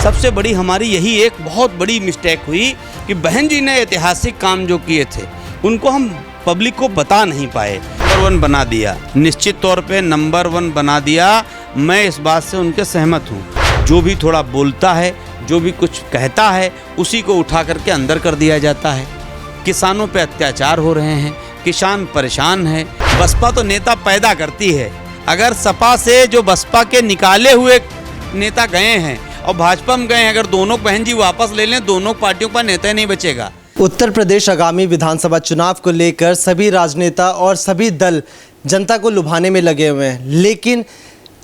सबसे बड़ी हमारी यही एक बहुत बड़ी मिस्टेक हुई कि बहन जी ने ऐतिहासिक काम जो किए थे उनको हम पब्लिक को बता नहीं पाए। नंबर 1 बना दिया, निश्चित तौर पे नंबर 1 बना दिया। मैं इस बात से उनके सहमत हूँ। जो भी थोड़ा बोलता है, जो भी कुछ कहता है, उसी को उठा करके अंदर कर दिया जाता है। किसानों पे अत्याचार हो रहे हैं, किसान परेशान है। बसपा तो नेता पैदा करती है। अगर सपा से जो बसपा के निकाले हुए नेता गए हैं और भाजपा में गए हैं, अगर दोनों बहन जी वापस ले लें, दोनों पार्टियों का नेता नहीं बचेगा। उत्तर प्रदेश आगामी विधानसभा चुनाव को लेकर सभी राजनेता और सभी दल जनता को लुभाने में लगे हुए हैं, लेकिन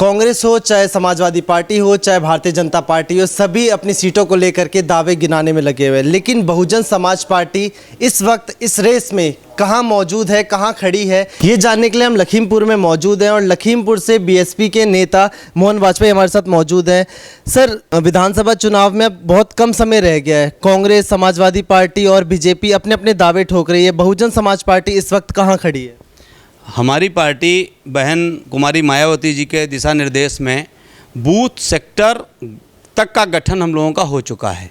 कांग्रेस हो, चाहे समाजवादी पार्टी हो, चाहे भारतीय जनता पार्टी हो, सभी अपनी सीटों को लेकर के दावे गिनाने में लगे हुए हैं। लेकिन बहुजन समाज पार्टी इस वक्त इस रेस में कहां मौजूद है, कहां खड़ी है, ये जानने के लिए हम लखीमपुर में मौजूद हैं और लखीमपुर से बीएसपी के नेता मोहन वाजपेयी हमारे साथ मौजूद हैं। सर, विधानसभा चुनाव में अब बहुत कम समय रह गया है। कांग्रेस, समाजवादी पार्टी और बीजेपी अपने अपने दावे ठोक रही है। बहुजन समाज पार्टी इस वक्त कहाँ खड़ी है? हमारी पार्टी बहन कुमारी मायावती जी के दिशा निर्देश में बूथ सेक्टर तक का गठन हम लोगों का हो चुका है।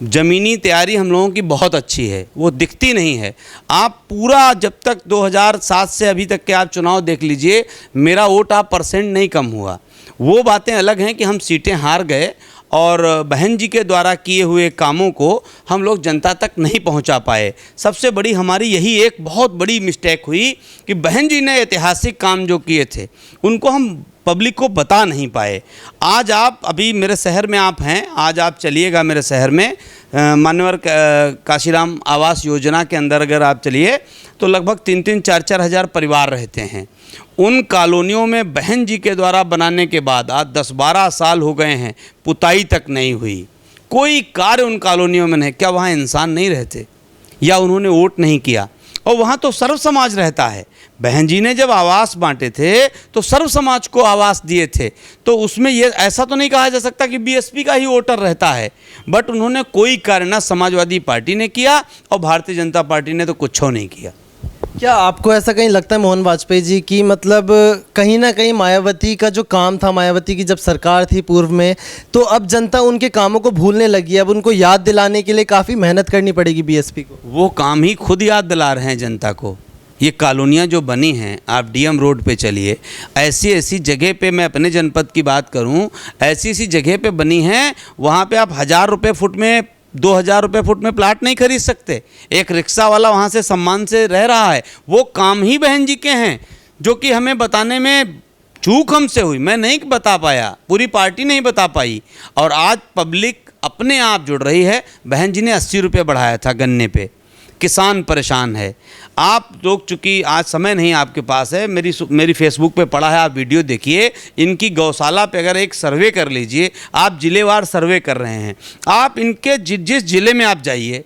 ज़मीनी तैयारी हम लोगों की बहुत अच्छी है, वो दिखती नहीं है। आप पूरा जब तक 2007 से अभी तक के आप चुनाव देख लीजिए, मेरा वोट आप परसेंट नहीं कम हुआ। वो बातें अलग हैं कि हम सीटें हार गए और बहन जी के द्वारा किए हुए कामों को हम लोग जनता तक नहीं पहुंचा पाए। सबसे बड़ी हमारी यही एक बहुत बड़ी मिस्टेक हुई कि बहन जी ने ऐतिहासिक काम जो किए थे उनको हम पब्लिक को बता नहीं पाए। आज आप अभी मेरे शहर में आप हैं, आज आप चलिएगा मेरे शहर में मान्यवर काशीराम आवास योजना के अंदर अगर आप चलिए तो लगभग 3-3, 4-4 हज़ार परिवार रहते हैं। उन कॉलोनियों में बहन जी के द्वारा बनाने के बाद आज 10-12 साल हो गए हैं, पुताई तक नहीं हुई। कोई कार्य उन कॉलोनियों में नहीं। क्या वहाँ इंसान नहीं रहते या उन्होंने वोट नहीं किया? और वहाँ तो सर्व समाज रहता है। बहन जी ने जब आवास बांटे थे तो सर्व समाज को आवास दिए थे, तो उसमें ये ऐसा तो नहीं कहा जा सकता कि बीएसपी का ही वोटर रहता है। बट उन्होंने कोई कार्य ना समाजवादी पार्टी ने किया और भारतीय जनता पार्टी ने तो कुछ नहीं किया। क्या आपको ऐसा कहीं लगता है मोहन वाजपेयी जी की मतलब कहीं ना कहीं मायावती का जो काम था, मायावती की जब सरकार थी पूर्व में, तो अब जनता उनके कामों को भूलने लगी है। अब उनको याद दिलाने के लिए काफ़ी मेहनत करनी पड़ेगी बीएसपी को। वो काम ही खुद याद दिला रहे हैं जनता को। ये कॉलोनियाँ जो बनी हैं, आप डीएम रोड पे चलिए, ऐसी ऐसी जगह पे, मैं अपने जनपद की बात करूं, ऐसी ऐसी जगह पे बनी हैं, वहाँ पे आप 1000 रुपये फुट में, 2000 रुपये फुट में प्लाट नहीं खरीद सकते। एक रिक्शा वाला वहाँ से सम्मान से रह रहा है। वो काम ही बहन जी के हैं, जो कि हमें बताने में चूक हमसे हुई। मैं नहीं बता पाया, पूरी पार्टी नहीं बता पाई, और आज पब्लिक अपने आप जुड़ रही है। बहन जी ने 80 रुपये बढ़ाया था गन्ने पे। किसान परेशान है। आप लोग, चूँकि आज समय नहीं आपके पास है, मेरी फेसबुक पे पड़ा है, आप वीडियो देखिए। इनकी गौशाला पे अगर एक सर्वे कर लीजिए, आप जिलेवार सर्वे कर रहे हैं, आप इनके जिस जिले में आप जाइए,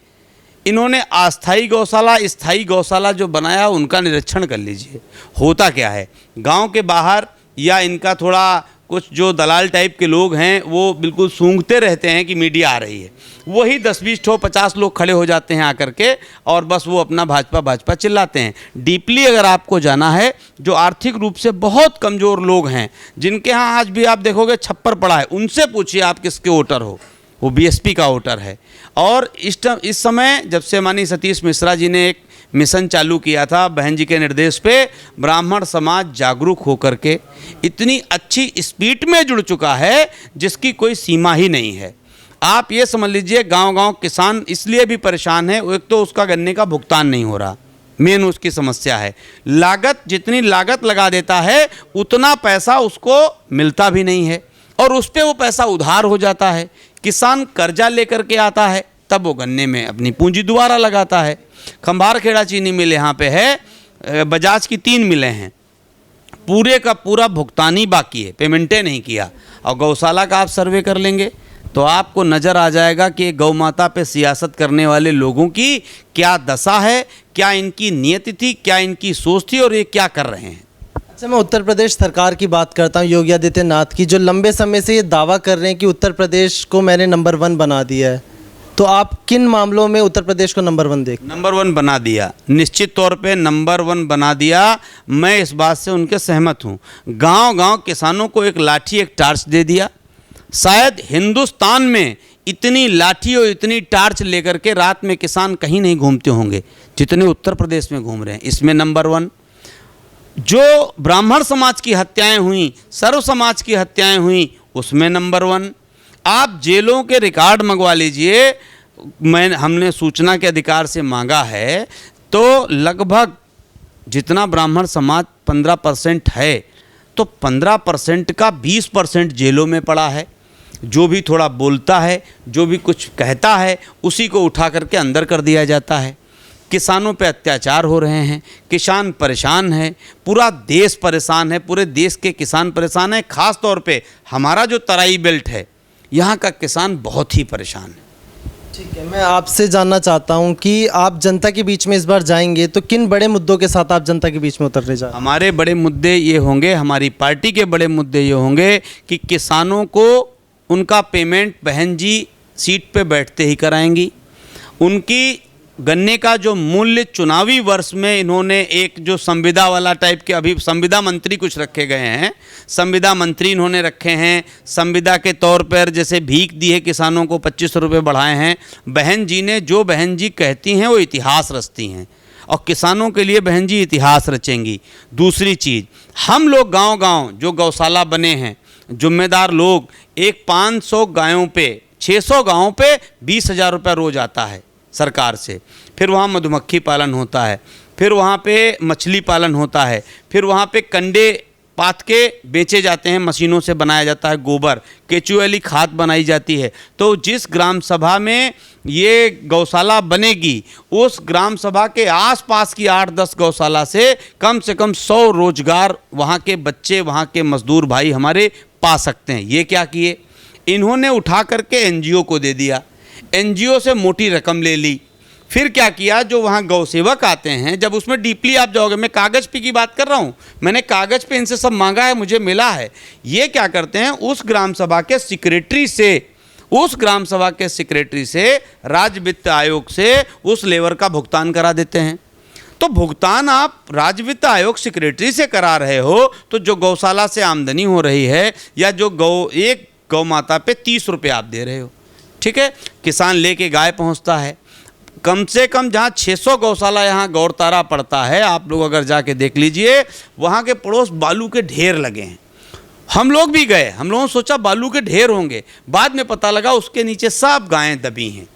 इन्होंने अस्थाई गौशाला, स्थाई गौशाला जो बनाया उनका निरीक्षण कर लीजिए। होता क्या है, गाँव के बाहर या इनका थोड़ा कुछ जो दलाल टाइप के लोग हैं वो बिल्कुल सूंघते रहते हैं कि मीडिया आ रही है। वही 10-20 ठो 50 लोग खड़े हो जाते हैं आकर के, और बस वो अपना भाजपा भाजपा चिल्लाते हैं। डीपली अगर आपको जाना है, जो आर्थिक रूप से बहुत कमज़ोर लोग हैं, जिनके यहाँ आज भी आप देखोगे छप्पर पड़ा है, उनसे पूछिए आप किसके वोटर हो। वो बीएसपी का वोटर है। और इस समय जब से माननीय सतीश मिश्रा जी ने एक मिशन चालू किया था बहन जी के निर्देश पे, ब्राह्मण समाज जागरूक होकर के इतनी अच्छी स्पीड में जुड़ चुका है जिसकी कोई सीमा ही नहीं है। आप ये समझ लीजिए, गांव-गांव किसान इसलिए भी परेशान है, एक तो उसका गन्ने का भुगतान नहीं हो रहा, मेन उसकी समस्या है। लागत, जितनी लागत लगा देता है उतना पैसा उसको मिलता भी नहीं है, और उस पर वो पैसा उधार हो जाता है। किसान कर्जा लेकर के आता है, तब वो गन्ने में अपनी पूंजी दोबारा लगाता है। खंभार खेड़ा चीनी मिल यहाँ पे है, बजाज की 3 मिलें हैं, पूरे का पूरा भुगतान ही बाकी है, पेमेंटें नहीं किया। और गौशाला का आप सर्वे कर लेंगे तो आपको नज़र आ जाएगा कि गौ माता पे सियासत करने वाले लोगों की क्या दशा है, क्या इनकी नियति थी, क्या इनकी सोच थी, और ये क्या कर रहे हैं। अच्छा, मैं उत्तर प्रदेश सरकार की बात करता हूँ, योगी आदित्यनाथ की, जो लंबे समय से ये दावा कर रहे हैं कि उत्तर प्रदेश को मैंने नंबर 1 बना दिया है। तो आप किन मामलों में उत्तर प्रदेश को नंबर 1 देख? नंबर 1 बना दिया, निश्चित तौर पे नंबर 1 बना दिया। मैं इस बात से उनके सहमत हूँ। गांव-गांव किसानों को एक लाठी, एक टार्च दे दिया। शायद हिंदुस्तान में इतनी लाठी और इतनी टार्च लेकर के रात में किसान कहीं नहीं घूमते होंगे जितने उत्तर प्रदेश में घूम रहे हैं। इसमें नंबर 1 जो ब्राह्मण समाज की हत्याएं हुई, सर्व समाज की हत्याएं हुई, उसमें नंबर 1। आप जेलों के रिकॉर्ड मंगवा लीजिए, हमने सूचना के अधिकार से मांगा है, तो लगभग जितना ब्राह्मण समाज 15% है, तो 15% का 20% जेलों में पड़ा है। जो भी थोड़ा बोलता है, जो भी कुछ कहता है, उसी को उठा करके अंदर कर दिया जाता है। किसानों पे अत्याचार हो रहे हैं, किसान परेशान है, पूरा देश परेशान है, पूरे देश के किसान परेशान है। ख़ास तौर पे हमारा जो तराई बेल्ट है, यहाँ का किसान बहुत ही परेशान है। ठीक है, मैं आपसे जानना चाहता हूं कि आप जनता के बीच में इस बार जाएंगे तो किन बड़े मुद्दों के साथ आप जनता के बीच में उतरने जा रहे हैं? हमारे बड़े मुद्दे ये होंगे, हमारी पार्टी के बड़े मुद्दे ये होंगे कि किसानों को उनका पेमेंट बहन जी सीट पे बैठते ही कराएंगी। उनकी गन्ने का जो मूल्य चुनावी वर्ष में इन्होंने एक जो संविदा वाला टाइप के, अभी संविदा मंत्री कुछ रखे गए हैं, संविदा मंत्री इन्होंने रखे हैं, संविदा के तौर पर जैसे भीख दी है किसानों को 25 रुपये बढ़ाए हैं। बहन जी ने जो बहन जी कहती हैं वो इतिहास रचती हैं और किसानों के लिए बहन जी इतिहास रचेंगी। दूसरी चीज़, हम लोग गांव-गांव जो गौशाला बने हैं, जिम्मेदार लोग, एक 500 गायों पे 600 गाँव पे 20,000 रुपये रोज़ आता है सरकार से। फिर वहाँ मधुमक्खी पालन होता है, फिर वहाँ पे मछली पालन होता है, फिर वहाँ पे कंडे पात के बेचे जाते हैं, मशीनों से बनाया जाता है गोबर, केचुए वाली खाद बनाई जाती है। तो जिस ग्राम सभा में ये गौशाला बनेगी, उस ग्राम सभा के आसपास की 8-10 गौशाला से कम 100 रोजगार वहाँ के बच्चे, वहाँ के मजदूर भाई हमारे पा सकते हैं। ये क्या किए, इन्होंने उठा करके एनजीओ को दे दिया, एनजीओ से मोटी रकम ले ली। फिर क्या किया, जो वहाँ गौ सेवक आते हैं, जब उसमें डीपली आप जाओगे, मैं कागज़ पे की बात कर रहा हूँ, मैंने कागज़ पे इनसे सब मांगा है, मुझे मिला है। ये क्या करते हैं, उस ग्राम सभा के सेक्रेटरी से, उस ग्राम सभा के सेक्रेटरी से राज्य वित्त आयोग से उस लेबर का भुगतान करा देते हैं। तो भुगतान आप राज्य वित्त आयोग सेक्रेटरी से करा रहे हो, तो जो गौशाला से आमदनी हो रही है, या जो एक गौ माता पे 30 रुपये आप दे रहे हो, ठीक है। किसान लेके गाय पहुंचता है, कम से कम जहां 600 गौशाला यहाँ गौरतारा पड़ता है, आप लोग अगर जाके देख लीजिए, वहाँ के पड़ोस बालू के ढेर लगे हैं। हम लोग भी गए, हम लोगों ने सोचा बालू के ढेर होंगे, बाद में पता लगा उसके नीचे सब गायें दबी हैं,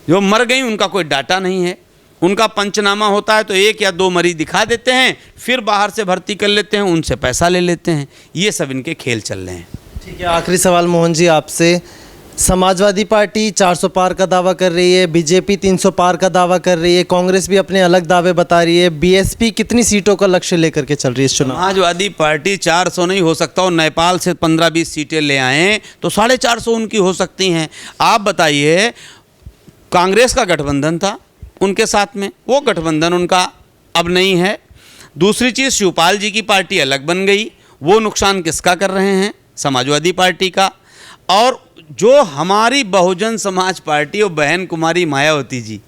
जो मर गई, उनका कोई डाटा नहीं है। उनका पंचनामा होता है तो 1 या 2 मरीज दिखा देते हैं, फिर बाहर से भर्ती कर लेते हैं, उनसे पैसा ले लेते हैं। ये सब इनके खेल चल रहे हैं। ठीक है, आखिरी सवाल मोहन जी आपसे, समाजवादी पार्टी 400 पार का दावा कर रही है, बीजेपी 300 पार का दावा कर रही है, कांग्रेस भी अपने अलग दावे बता रही है, बीएसपी कितनी सीटों का लक्ष्य लेकर के चल रही है इस चुनाव? समाजवादी पार्टी 400 नहीं हो सकता, और नेपाल से 15-20 सीटें ले आएँ तो 450 उनकी हो सकती हैं। आप बताइए, कांग्रेस का गठबंधन था उनके साथ में, वो गठबंधन उनका अब नहीं है। दूसरी चीज़, शिवपाल जी की पार्टी अलग बन गई, वो नुकसान किसका कर रहे हैं, समाजवादी पार्टी का। और जो हमारी बहुजन समाज पार्टी और बहन कुमारी मायावती जी,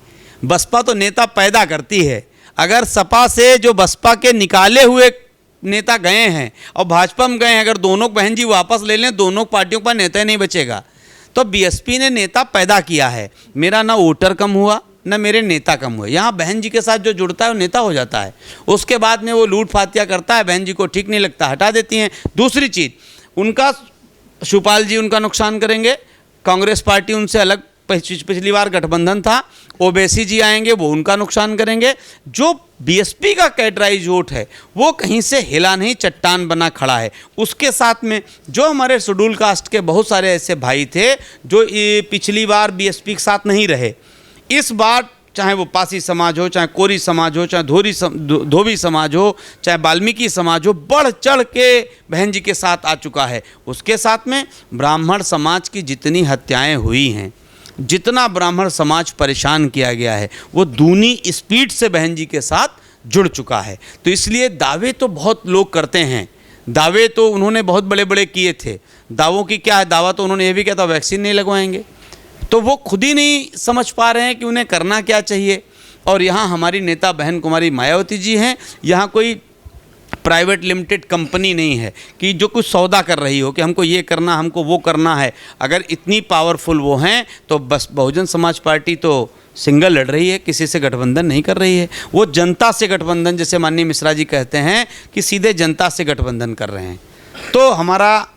बसपा तो नेता पैदा करती है, अगर सपा से जो बसपा के निकाले हुए नेता गए हैं और भाजपा में गए हैं, अगर दोनों बहन जी वापस ले लें, दोनों पार्टियों का नेता ही नहीं बचेगा। तो बीएसपी ने नेता पैदा किया है, मेरा ना वोटर कम हुआ न मेरे नेता कम हुए। यहाँ बहन जी के साथ जो जुड़ता है वो नेता हो जाता है, उसके बाद में वो लूट फातिया करता है, बहन जी को ठीक नहीं लगता, हटा देती हैं। दूसरी चीज़, उनका शिवपाल जी उनका नुकसान करेंगे, कांग्रेस पार्टी उनसे अलग, पिछली बार गठबंधन था, ओवैसी जी आएंगे, वो उनका नुकसान करेंगे। जो बीएसपी का कैडराइज वोट है वो कहीं से हिला नहीं, चट्टान बना खड़ा है। उसके साथ में जो हमारे शेड्यूल कास्ट के बहुत सारे ऐसे भाई थे जो पिछली बार बीएसपी के साथ नहीं रहे, इस बार चाहे वो पासी समाज हो, चाहे कोरी समाज हो, चाहे धोबी समाज हो, चाहे वाल्मीकि समाज हो, बढ़ चढ़ के बहन जी के साथ आ चुका है। उसके साथ में ब्राह्मण समाज की जितनी हत्याएं हुई हैं, जितना ब्राह्मण समाज परेशान किया गया है, वो दूनी स्पीड से बहन जी के साथ जुड़ चुका है। तो इसलिए दावे तो बहुत लोग करते हैं, दावे तो उन्होंने बहुत बड़े बड़े किए थे। दावों की क्या है, दावा तो उन्होंने ये भी किया था वैक्सीन नहीं लगवाएंगे, तो वो खुद ही नहीं समझ पा रहे हैं कि उन्हें करना क्या चाहिए। और यहाँ हमारी नेता बहन कुमारी मायावती जी हैं, यहाँ कोई प्राइवेट लिमिटेड कंपनी नहीं है कि जो कुछ सौदा कर रही हो कि हमको ये करना, हमको वो करना है। अगर इतनी पावरफुल वो हैं तो बस बहुजन समाज पार्टी तो सिंगल लड़ रही है, किसी से गठबंधन नहीं कर रही है। वो जनता से गठबंधन, जैसे माननीय मिश्रा जी कहते हैं कि सीधे जनता से गठबंधन कर रहे हैं। तो हमारा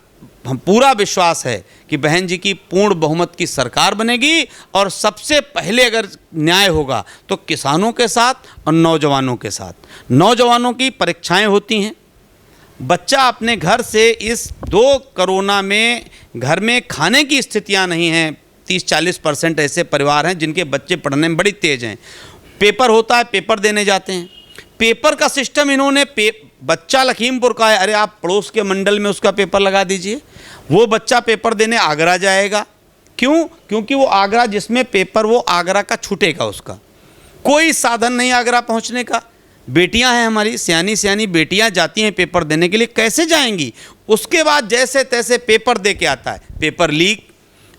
पूरा विश्वास है कि बहन जी की पूर्ण बहुमत की सरकार बनेगी और सबसे पहले अगर न्याय होगा तो किसानों के साथ और नौजवानों के साथ। नौजवानों की परीक्षाएं होती हैं, बच्चा अपने घर से इस 2 कोरोना में घर में खाने की स्थितियां नहीं हैं। 30-40% ऐसे परिवार हैं जिनके बच्चे पढ़ने में बड़ी तेज हैं। पेपर होता है, पेपर देने जाते हैं। पेपर का सिस्टम इन्होंने बच्चा लखीमपुर का है, अरे आप पड़ोस के मंडल में उसका पेपर लगा दीजिए। वो बच्चा पेपर देने आगरा जाएगा, क्यों? क्योंकि वो आगरा जिसमें पेपर वो आगरा का छूटेगा, उसका कोई साधन नहीं आगरा पहुंचने का। बेटियां हैं हमारी, सियानी सियानी बेटियां जाती हैं पेपर देने के लिए, कैसे जाएंगी? उसके बाद जैसे तैसे पेपर दे के आता है,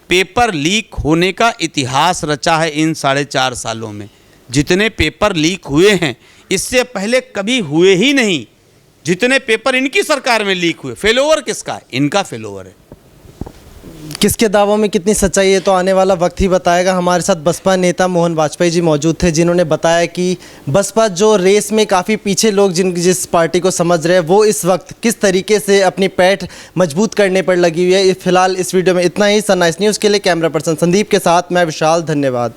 पेपर लीक होने का इतिहास रचा है इन 4.5 सालों में। जितने पेपर लीक हुए हैं इससे पहले कभी हुए ही नहीं। जितने पेपर इनकी सरकार में लीक हुए, फेलोवर किसका है? इनका फेलोवर है। किसके दावों में कितनी सच्चाई है तो आने वाला वक्त ही बताएगा। हमारे साथ बसपा नेता मोहन वाजपेयी जी मौजूद थे, जिन्होंने बताया कि बसपा जो रेस में काफ़ी पीछे लोग जिस पार्टी को समझ रहे हैं, वो इस वक्त किस तरीके से अपनी पैठ मजबूत करने पर लगी हुई है। फिलहाल इस वीडियो में इतना ही। सनराइज न्यूज़ के लिए कैमरा पर्सन संदीप के साथ मैं विशाल, धन्यवाद।